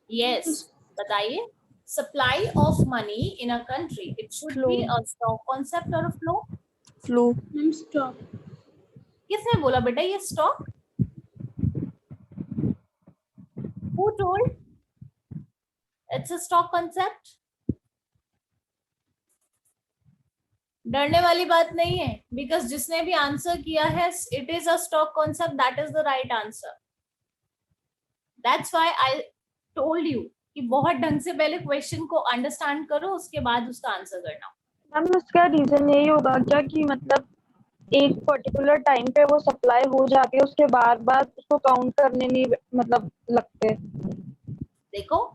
Yes, बताइए. Supply of money in a country, it should Flow. be a stock concept or a flow. Flow. Stock. किसने बोला बेटा ये stock? Who told? It's a stock concept. डरने वाली बात नहीं है, बिकॉज जिसने भी आंसर किया है it is a stock concept, that is the right answer. That's why I told you कि बहुत ढंग से पहले क्वेश्चन को अंडरस्टैंड करो, उसके बाद उसका आंसर करना. मैम उसका रीजन यही होगा क्या कि मतलब एक पर्टिकुलर टाइम पे वो सप्लाई हो जाती है, उसके बार बार उसको काउंट करने नहीं मतलब लगते. देखो,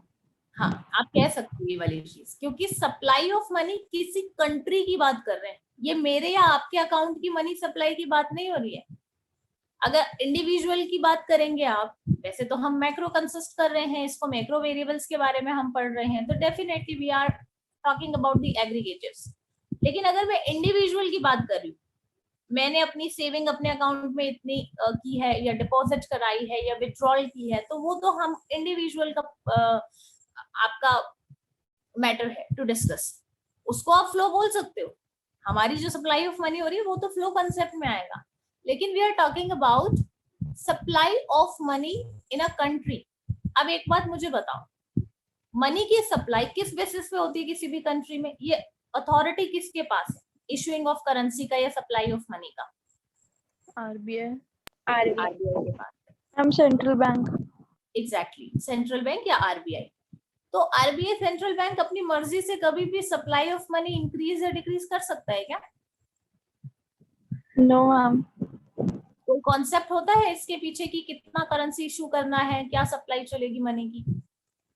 हाँ आप कह सकते हो ये वाली चीज, क्योंकि सप्लाई ऑफ मनी किसी कंट्री की बात कर रहे हैं, ये मेरे या आपके अकाउंट की मनी सप्लाई की बात नहीं हो रही है. अगर इंडिविजुअल की बात करेंगे आप, वैसे तो हम मैक्रो कंसिस्ट कर रहे हैं इसको, मैक्रो वेरिएबल्स के बारे में हम पढ़ रहे हैं, तो definitely we are talking about the aggregatives. लेकिन अगर मैं इंडिविजुअल की बात कर रही हूँ, मैंने अपनी सेविंग अपने अकाउंट में इतनी की है, या डिपॉजिट कराई है, या विड्रॉल की है, तो वो तो हम इंडिविजुअल का आपका मैटर है टू डिस्कस, उसको आप फ्लो बोल सकते हो. हमारी जो सप्लाई ऑफ मनी हो रही है वो तो फ्लो कंसेप्ट में आएगा. लेकिन we are talking about supply of money in a country. अब एक बात मुझे बताओ, मनी की सप्लाई किस बेसिस पे होती है किसी भी कंट्री में? ये अथॉरिटी किसके पास है, इशूइंग ऑफ करेंसी का या सप्लाई ऑफ मनी का? आरबीआई. आरबीआई के पास. Ma'am central bank. Exactly, central bank या आरबीआई. तो आरबीआई सेंट्रल बैंक अपनी मर्जी से कभी भी सप्लाई ऑफ मनी इंक्रीज या डिक्रीज कर सकता है क्या? No ma'am. कोई कॉन्सेप्ट होता है इसके पीछे कि कितना करेंसी इशू करना है, क्या सप्लाई चलेगी मनी की?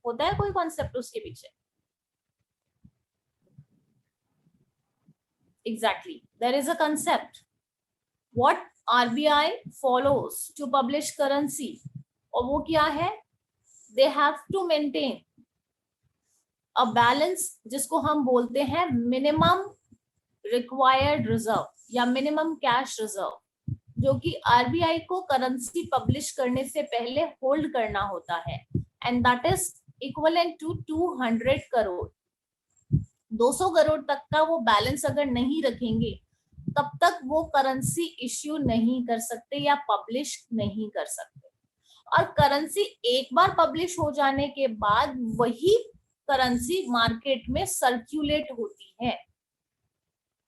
होता है कोई कॉन्सेप्ट उसके पीछे? Exactly, there is a concept what RBI follows to publish currency, और वो क्या है? They have to maintain a balance, जिसको हम बोलते हैं मिनिमम रिक्वायर्ड रिजर्व या मिनिमम कैश रिजर्व, जो कि आरबीआई को करेंसी पब्लिश करने से पहले होल्ड करना होता है, and that is equivalent to 200 crore. 200 crore तक का वो बैलेंस अगर नहीं रखेंगे तब तक वो करेंसी इश्यू नहीं कर सकते या पब्लिश नहीं कर सकते. और करेंसी एक बार पब्लिश हो जाने के बाद वही करेंसी मार्केट में सर्क्यूलेट होती है.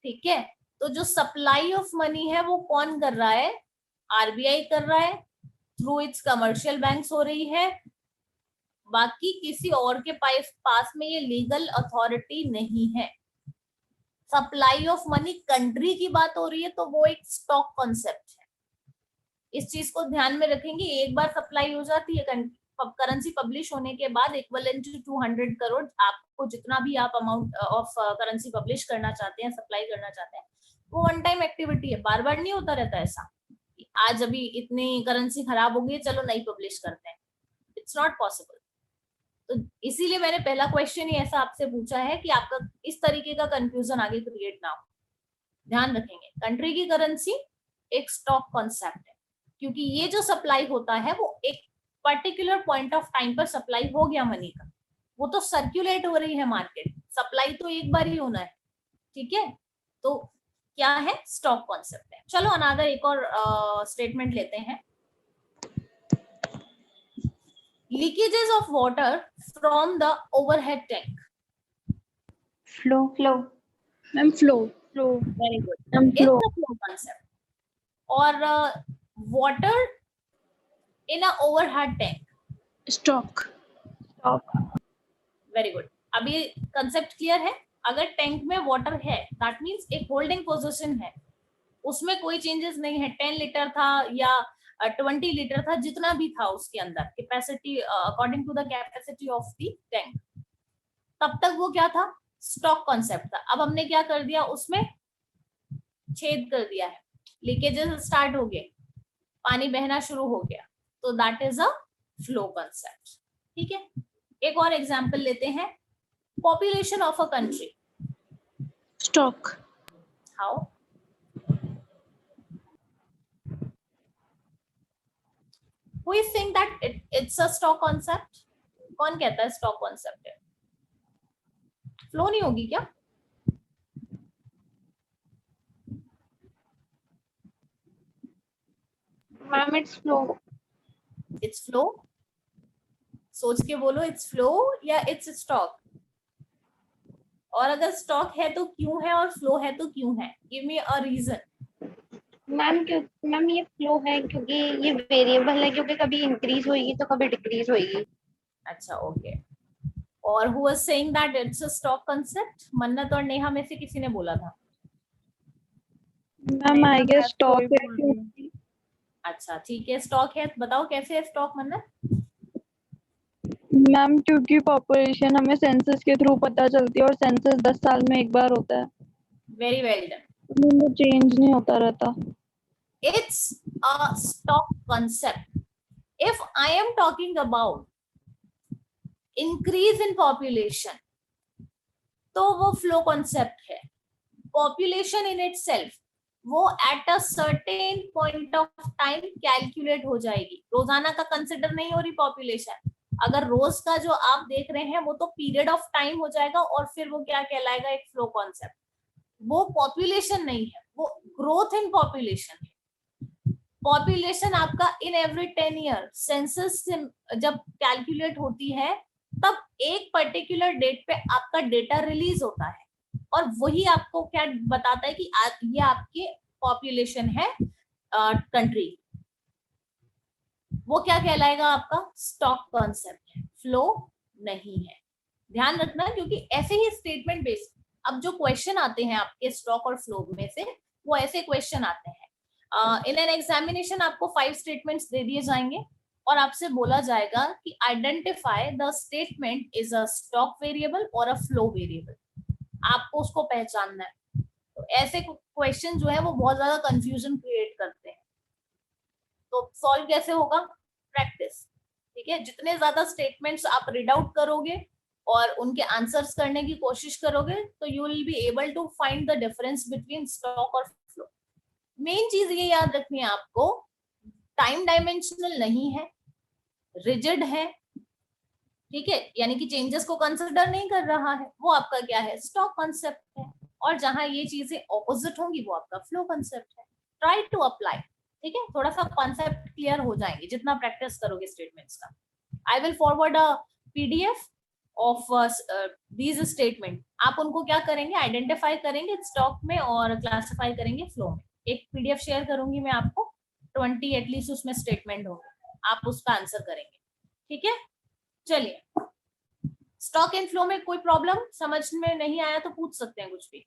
ठीक है, तो जो सप्लाई ऑफ मनी है वो कौन कर रहा है? आरबीआई कर रहा है, थ्रू इट्स कमर्शियल बैंक्स हो रही है. बाकी किसी और के पास में ये लीगल अथॉरिटी नहीं है. सप्लाई ऑफ मनी कंट्री की बात हो रही है तो वो एक स्टॉक कॉन्सेप्ट है. इस चीज को ध्यान में रखेंगे. एक बार सप्लाई हो जाती है करेंसी पब्लिश होने के बाद, इक्विवेलेंट टू 200 करोड़, आपको जितना भी आप अमाउंट ऑफ करेंसी पब्लिश करना चाहते हैं, सप्लाई करना चाहते हैं, वो वन टाइम एक्टिविटी है, बार बार नहीं होता रहता ऐसा. आज अभी इतनी करेंसी खराब हो गई, चलो नई पब्लिश करते हैं. It's not possible. तो इसीलिए मैंने पहला क्वेश्चन ही ऐसा आपसे पूछा है कि आपका इस तरीके का कंफ्यूजन आगे क्रिएट ना हो. ध्यान रखेंगे, कंट्री की करेंसी एक स्टॉक कॉन्सेप्ट है, क्योंकि ये जो सप्लाई होता है वो एक पर्टिकुलर पॉइंट ऑफ टाइम पर सप्लाई हो गया मनी का, वो तो सर्क्यूलेट हो रही है मार्केट, सप्लाई तो एक बार ही होना है. ठीक है, तो क्या है? स्टॉक कॉन्सेप्ट है. चलो अनादर एक और स्टेटमेंट लेते हैं. Leakages of water from the overhead tank. Flow. Ma'am flow. Very good, ma'am flow. It's a flow concept. और water in a overhead tank. Stock. Stock. Very good. अब ये कंसेप्ट क्लियर है? अगर टैंक में water है that means एक holding position है, उसमें कोई चेंजेस नहीं है. 10 लीटर था या 20 लीटर था, जितना भी था उसके अंदर capacity according to the capacity of the tank, तब तक वो क्या था? स्टॉक कॉन्सेप्ट था. अब हमने क्या कर दिया? उसमें छेद कर दिया है, लीकेजेस स्टार्ट हो गए, पानी बहना शुरू हो गया, तो that is a flow concept. ठीक है, एक और एग्जांपल लेते हैं. Population of a country. Stock. How? Who is saying that it's a stock concept? कौन कहता है स्टॉक कॉन्सेप्ट है? फ्लो नहीं होगी क्या? Ma'am it's flow. It's flow. सोच के बोलो, इट्स फ्लो या इट्स स्टॉक। और अगर स्टॉक है तो क्यों है, और फ्लो है तो क्यों है? Give me a reason. Ma'am ये फ्लो है क्योंकि ये वेरिएबल है, क्योंकि कभी इंक्रीज होगी तो कभी डिक्रीज होगी। अच्छा, ओके। और who was saying that it's a stock concept? मन्नत और नेहा में से किसी ने बोला था? मैम आई गेस स्टॉक है क्योंकि अच्छा ठीक है, स्टॉक है। बताओ कैसे है स्टॉक मन्नत? मैम क्योंकि पॉपुलेशन हमें सेंसस के थ्रू पता चलती है और सेंसस 10 साल में एक बार होता है, वेरी वेल डन। वो चेंज नहीं होता रहता। It's a stock concept. If I am talking about increase in population, तो वो फ्लो कॉन्सेप्ट है। पॉपुलेशन इन इटसेल्फ वो at a certain point of time calculate हो जाएगी, रोजाना का कंसिडर नहीं हो रही पॉपुलेशन। अगर रोज का जो आप देख रहे हैं वो तो पीरियड ऑफ टाइम हो जाएगा, और फिर वो क्या कहलाएगा? एक फ्लो कॉन्सेप्ट। वो पॉपुलेशन नहीं है, वो ग्रोथ इन पॉपुलेशन है। पॉपुलेशन आपका इन एवरी 10 ईयर सेंसस जब कैलकुलेट होती है, तब एक पर्टिकुलर डेट पे आपका डेटा रिलीज होता है, और वही आपको क्या बताता है कि ये आपके पॉपुलेशन है कंट्री। वो क्या कहलाएगा? आपका स्टॉक कॉन्सेप्ट है, फ्लो नहीं है। ध्यान रखना, क्योंकि ऐसे ही स्टेटमेंट बेस्ड अब जो क्वेश्चन आते हैं आपके स्टॉक और फ्लो में से, वो ऐसे क्वेश्चन आते हैं। इन एन एग्जामिनेशन आपको 5 स्टेटमेंट्स दे दिए जाएंगे, और आपसे बोला जाएगा कि identify the statement is a stock variable और अ फ्लो वेरिएबल। आपको उसको पहचानना है। तो ऐसे क्वेश्चन जो है वो बहुत ज्यादा कंफ्यूजन क्रिएट करते हैं। तो सॉल्व कैसे होगा? प्रैक्टिस। ठीक है, जितने ज्यादा स्टेटमेंट्स आप रीड आउट करोगे और उनके आंसर्स करने की कोशिश करोगे, तो you will be able to find the difference between stock और फ्लो। मेन चीज ये याद रखनी है आपको, टाइम डायमेंशनल नहीं है, रिजिड है। ठीक है, यानी कि चेंजेस को कंसिडर नहीं कर रहा है, वो आपका क्या है? स्टॉक कॉन्सेप्ट है। और जहां ये चीजें ऑपोजिट होंगी वो आपका फ्लो कॉन्सेप्ट है। Try to apply. ठीक है, थोड़ा सा कॉन्सेप्ट क्लियर हो जाएंगे जितना प्रैक्टिस करोगे स्टेटमेंट्स का। I will forward a PDF of these statement. आप उनको क्या करेंगे? आइडेंटिफाई करेंगे स्टॉक में और क्लासिफाई करेंगे फ्लो में। एक पीडीएफ शेयर करूंगी मैं आपको, 20 एटलीस्ट उसमें स्टेटमेंट होंगे, आप उसका आंसर करेंगे। ठीक है, चलिए। स्टॉक एंड फ्लो में कोई प्रॉब्लम समझ में नहीं आया तो पूछ सकते हैं कुछ भी।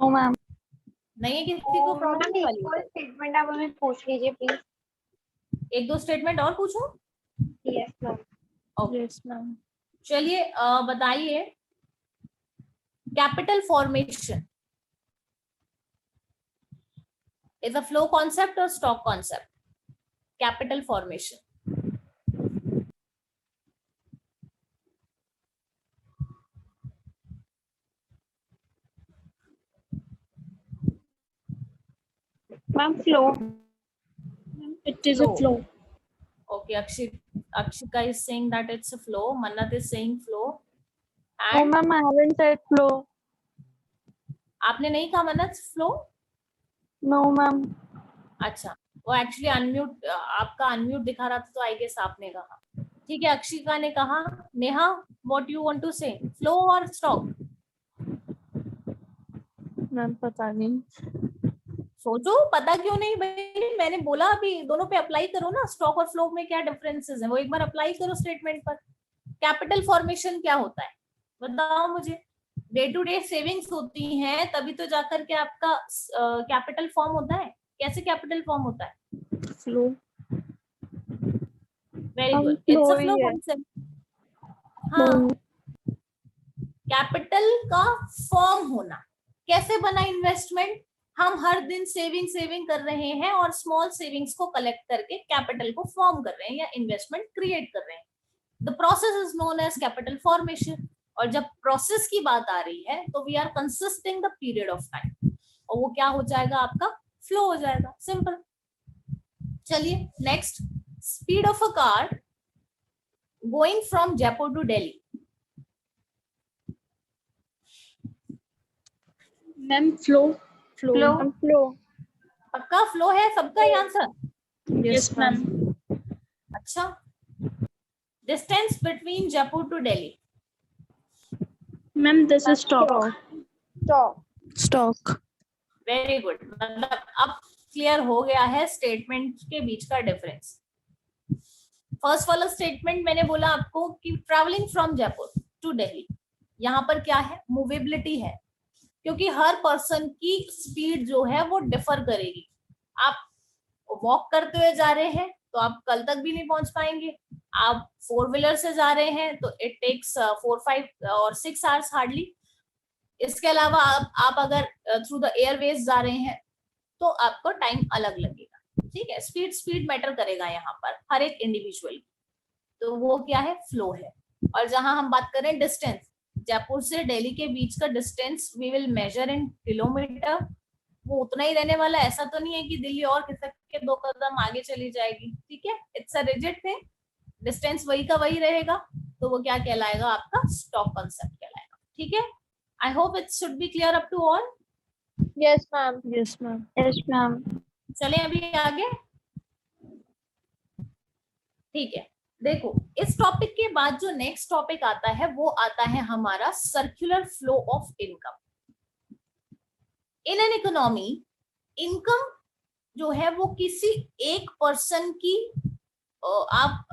No ma'am. नहीं है किसी को प्रॉब्लम वाली? स्टेटमेंट आप हमें पूछ लीजिए प्लीज। एक दो स्टेटमेंट और पूछूं? Yes ma'am. Okay, yes ma'am. चलिए बताइए। Capital formation is a flow concept और stock concept? Capital formation. Ma'am flow. It is a Flow. flow. Okay, Akshika is saying that it's a flow. Mannat is saying flow. No And ma'am I haven't said flow. आपने नहीं कहा मन्नत flow? No ma'am. अच्छा, वो actually unmute, आपका unmute दिखा रहा था, तो आई गेस आपने कहा। ठीक है, अक्षिका ने कहा। Neha, what you want to say, flow और स्टॉक? मैम पता नहीं। सोचो, पता क्यों नहीं भाई? मैंने बोला अभी दोनों पे अप्लाई करो ना, स्टॉक और फ्लो में क्या डिफरेंसेस हैं, वो एक बार अप्लाई करो स्टेटमेंट पर। कैपिटल फॉर्मेशन क्या होता है बताओ मुझे? डे टू डे सेविंग्स होती हैं, तभी तो जाकर के आपका कैपिटल फॉर्म होता है। कैसे कैपिटल फॉर्म होता है? Flow. Very good, flow it's a he flow है। कॉन्सेप्ट। हाँ, कैपिटल का फॉर्म होना। कैसे बना इन्वेस्टमेंट? हम हर दिन सेविंग कर रहे हैं और स्मॉल सेविंग्स को कलेक्ट करके कैपिटल को फॉर्म कर रहे हैं या इन्वेस्टमेंट क्रिएट कर रहे हैं। The process is known as capital formation. और जब प्रोसेस की बात आ रही है तो we are consisting the period of time, और वो क्या हो जाएगा? आपका फ्लो हो जाएगा। सिंपल। चलिए next, speed of a car going from Jaipur to Delhi. Ma'am flow. Flow पक्का फ्लो है सबका ही आंसर? Yes ma'am. अच्छा, distance between Jaipur to Delhi. Ma'am this is stock. Stock very good, मतलब अब क्लियर हो गया है स्टेटमेंट के बीच का डिफरेंस। फर्स्ट वाला स्टेटमेंट मैंने बोला आपको कि travelling from Jaipur to Delhi, यहाँ पर क्या है, मूवेबिलिटी है, क्योंकि हर पर्सन की स्पीड जो है वो डिफर करेगी। आप वॉक करते हुए जा रहे हैं तो आप कल तक भी नहीं पहुंच पाएंगे, आप 4 व्हीलर से जा रहे हैं तो इट टेक्स 4, 5 और 6 आवर्स हार्डली। इसके अलावा आप अगर थ्रू द एयरवेज जा रहे हैं तो आपको टाइम अलग लगेगा, ठीक है। स्पीड मैटर करेगा यहाँ पर हर एक इंडिविजुअल, तो वो क्या है, फ्लो है। और जहां हम बात करें डिस्टेंस, जयपुर से दिल्ली के बीच का distance we will measure in kilometre, वो उतना ही रहने वाला, ऐसा तो नहीं है कि दिल्ली और किसी के 2 कदम आगे चली जाएगी, ठीक है। It's a rigid thing, distance वही का वही रहेगा, तो वो क्या कहलाएगा, आपका स्टॉक कांसेप्ट कहलाएगा, ठीक है। I hope it should be clear up to all. Yes ma'am. Yes ma'am. Yes ma'am. चलें अभी आगे, ठीक है। देखो इस टॉपिक के बाद जो नेक्स्ट टॉपिक आता है वो आता है हमारा circular flow of income. In an economy, income जो है वो किसी एक पर्सन की आप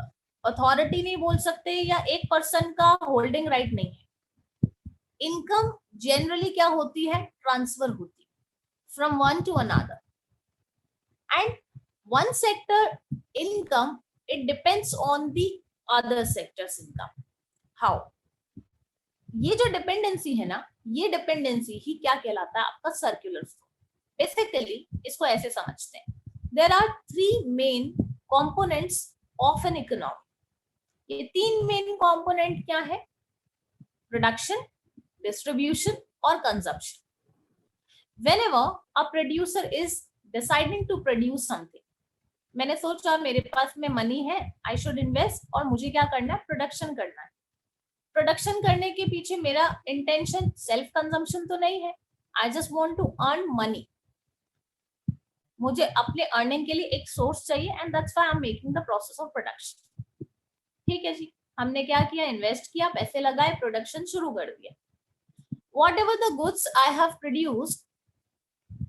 अथॉरिटी नहीं बोल सकते, या एक पर्सन का होल्डिंग राइट नहीं है। इनकम जनरली क्या होती है, ट्रांसफर होती है from one two another, and one sector income it depends on the other sectors income. How? ये जो डिपेंडेंसी है ना, ये डिपेंडेंसी ही क्या कहलाता है, आपका सर्कुलर फ्लो। बेसिकली इसको ऐसे समझते हैं, there are 3 main components of an economy. ये 3 मेन कंपोनेंट क्या है, प्रोडक्शन, डिस्ट्रीब्यूशन और consumption. Whenever a producer is deciding to produce something, मैंने सोचा मेरे पास में मनी है, आई शुड इन्वेस्ट, और मुझे क्या करना है, प्रोडक्शन करना है। प्रोडक्शन करने के पीछे मेरा इंटेंशन सेल्फ कंजम्पशन तो नहीं है, I just want to earn money, मुझे अपने अर्निंग के लिए एक सोर्स चाहिए, and that's why I am making the process of production. ठीक है जी, हमने क्या किया, इन्वेस्ट किया, पैसे लगाए, प्रोडक्शन शुरू कर दिया। What ever the goods I have produced,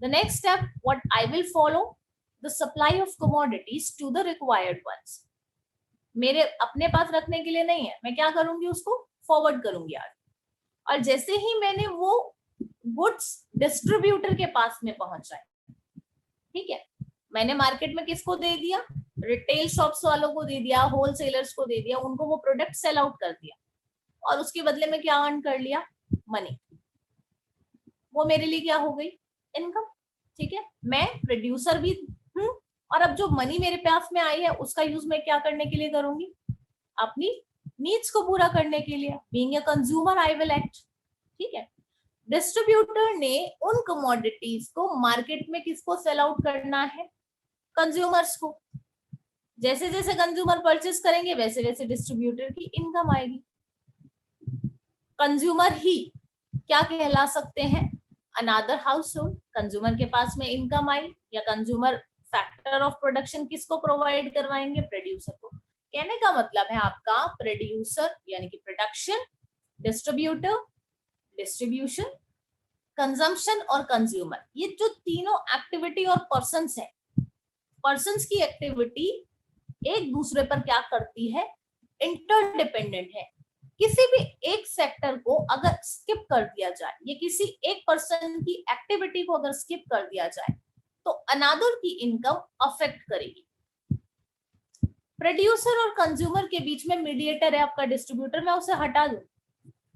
the next step what I will follow, the supply of commodities to the required ones। मेरे अपने पास रखने के लिए नहीं है, मैं क्या करूंगी, उसको फॉरवर्ड करूंगी आगे। और जैसे ही मैंने वो गुड्स डिस्ट्रीब्यूटर के पास में पहुंचाए, ठीक है, मैंने मार्केट में किसको दे दिया, रिटेल शॉप्स वालों को दे दिया, होलसेलर्स को दे दिया, उनको वो प्रोडक्ट सेल आउट कर दिया, और उसके बदले में क्या अर्न कर लिया, मनी। वो मेरे लिए क्या हो गई, इनकम, ठीक है। मैं प्रोड्यूसर भी और अब जो मनी मेरे पास में आई है उसका यूज मैं क्या करने के लिए करूंगी, अपनी नीड्स को पूरा करने के लिए। Being a consumer I will act, ठीक है। डिस्ट्रीब्यूटर ने उन कमोडिटीज को मार्केट में किसको सेल आउट करना है, कंज्यूमर्स को। जैसे जैसे कंज्यूमर परचेस करेंगे वैसे वैसे डिस्ट्रीब्यूटर की इनकम आएगी। कंज्यूमर ही क्या कहला सकते हैं, अनदर हाउस होल्ड। कंज्यूमर के पास में इनकम आई, या कंज्यूमर फैक्टर ऑफ प्रोडक्शन किसको प्रोवाइड करवाएंगे, प्रोड्यूसर को। कहने का मतलब है आपका प्रोड्यूसर यानी कि प्रोडक्शन, डिस्ट्रीब्यूटर, डिस्ट्रीब्यूशन, कंजम्पशन और कंज्यूमर, ये जो तीनों एक्टिविटी और पर्संस है, पर्संस की एक्टिविटी एक दूसरे पर क्या करती है, इंटरडिपेंडेंट है। किसी भी एक सेक्टर को अगर स्किप कर दिया जाए, ये किसी एक पर्सन की एक्टिविटी को अगर स्किप कर दिया जाए तो अनादर की इनकम अफेक्ट करेगी। प्रोड्यूसर और कंज्यूमर के बीच में मीडिएटर है आपका डिस्ट्रीब्यूटर, मैं उसे हटा दूं,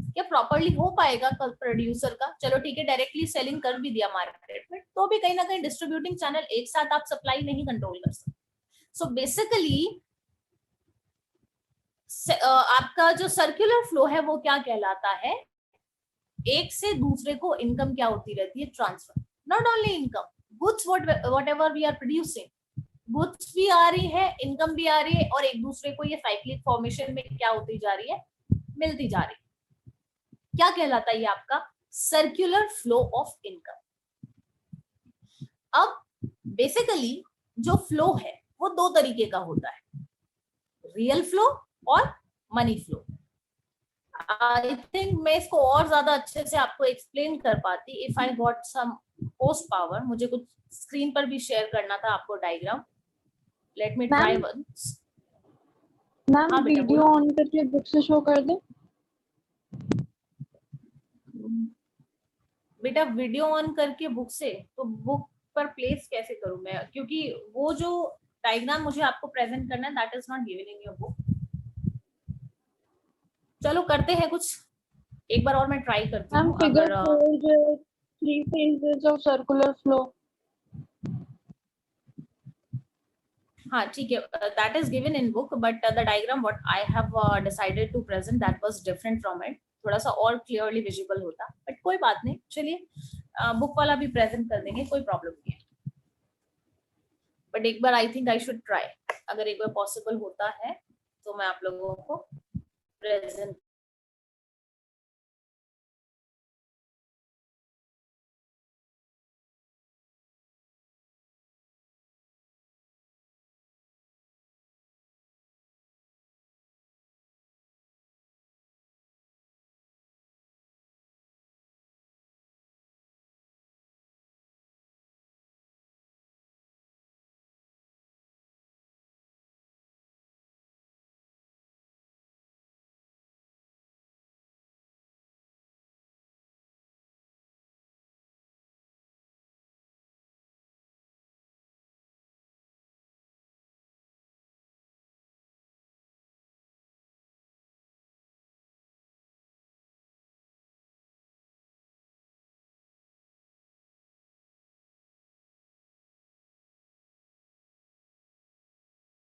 क्या प्रॉपर्ली हो पाएगा प्रोड्यूसर का? चलो ठीक है, डायरेक्टली सेलिंग कर भी दिया मार्केट में, तो भी कहीं ना कहीं डिस्ट्रीब्यूटिंग चैनल एक साथ आप सप्लाई नहीं कंट्रोल कर सकते। सो बेसिकली आपका जो सर्कुलर फ्लो है वो क्या कहलाता है, एक से दूसरे को इनकम क्या होती रहती है, transfer. Not only income, goods whatever we are producing, goods भी आ रही है, इनकम भी आ रही है, और एक दूसरे को ये साइक्लिक फॉर्मेशन में क्या होती जा रही है, मिलती जा रही है। क्या कहलाता है ये आपका सर्कुलर फ्लो ऑफ इनकम। अब बेसिकली जो फ्लो है वो दो तरीके का होता है, रियल फ्लो और मनी फ्लो। आई थिंक मैं इसको और ज्यादा अच्छे से आपको एक्सप्लेन कर पाती if I got some host power. मुझे कुछ स्क्रीन पर भी शेयर करना था आपको diagram. Let me try once. Ma'am हाँ बेटा, वीडियो बोलो। ऑन करके बुक से शो कर दे। बेटा वीडियो ऑन करके बुक से, तो बुक पर प्लेस कैसे करूं मैं, क्योंकि वो जो डायग्राम मुझे आपको प्रेजेंट करना है that is not given in your book. चलो करते हैं कुछ, एक बार और मैं ट्राई करती मैम हूँ। फिगर अगर 4 जो 3 phases of circular flow। हाँ ठीक है, that is given in book, but the diagram what I have decided to present that was different from it. थोड़ा सा और क्लियरली विजिबल होता, बट कोई बात नहीं, चलिए बुक वाला भी प्रेजेंट कर देंगे, कोई प्रॉब्लम नहीं है। बट एक बार I think I should try, अगर एक बार पॉसिबल होता है तो मैं आप लोगों को प्रेजेंट